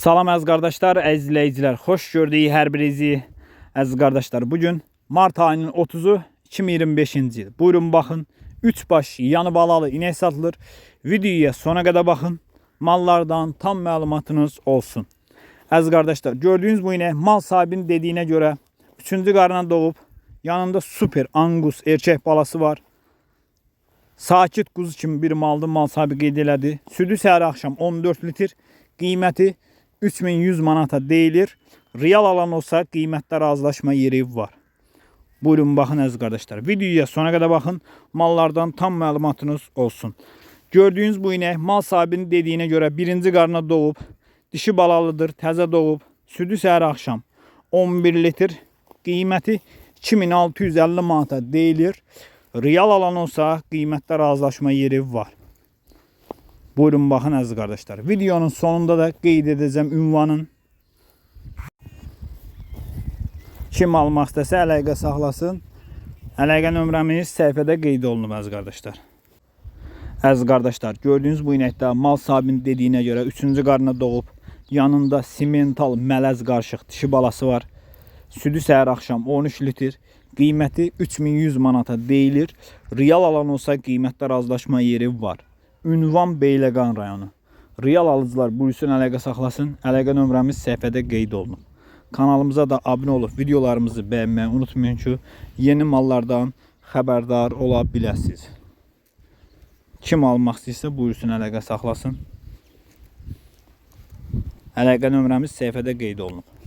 Salam əziz qardaşlar, əziz izləyicilər. Xoş gördük hər birinizi. Əziz qardaşlar, bugün mart ayının 30-u 2025-ci il. Buyurun baxın, 3 baş yanı balalı inək satılır. Videoya sona qədər baxın. Mallardan tam məlumatınız olsun. Əziz qardaşlar, gördüyünüz bu inək mal sahibinin dediyinə görə 3-cü qarına doğub, yanında super angus erkək balası var. Sakit quzu kimi bir maldı, mal sahibi qeyd elədi. Südü səhər axşam 14 litr, qiyməti 3100 manata deyilir. Real alan olsa qiymətdə razılaşma yeri var. Buyurun baxın əziz qardaşlar. Videoya sona qədər baxın. Mallardan tam məlumatınız olsun. Gördüyünüz bu inək mal sahibinin dediyinə görə 1-ci qarına doğub, dişi balalıdır, təzə doğub. Südü səhər axşam 11 litr, qiyməti 2650 manata deyilir. Real alan olsa qiymətdə razılaşma yeri var. Buyurun baxın əziz qardaşlar. Videonun sonunda da qeyd edəcəm ünvanın. Kim almaq istəsə əlaqə saxlasın. Əlaqə nömrəmiz səhifədə qeyd olunub əziz qardaşlar. Əziz qardaşlar, gördüyünüz bu inəkdə mal sahibinin dediyinə görə 3-cü qarına doğub, yanında simental mələz qarışıq dişi balası var. Südü səhər axşam 13 litr, qiyməti 3100 manata deyilir. Real alan olsa qiymətdə razılaşma yeri var. Ünvan Beyləqan rayonu. Real alıcılar buyursun əlaqə saxlasın. Əlaqə nömrəmiz səhifədə qeyd olunub. Kanalımıza da abunə olub videolarımızı bəyənməyi unutmayın ki, yeni mallardan xəbərdar ola biləsiniz. Kim almaq istəyirsə buyursun əlaqə saxlasın. Əlaqə nömrəmiz səhifədə qeyd olunub.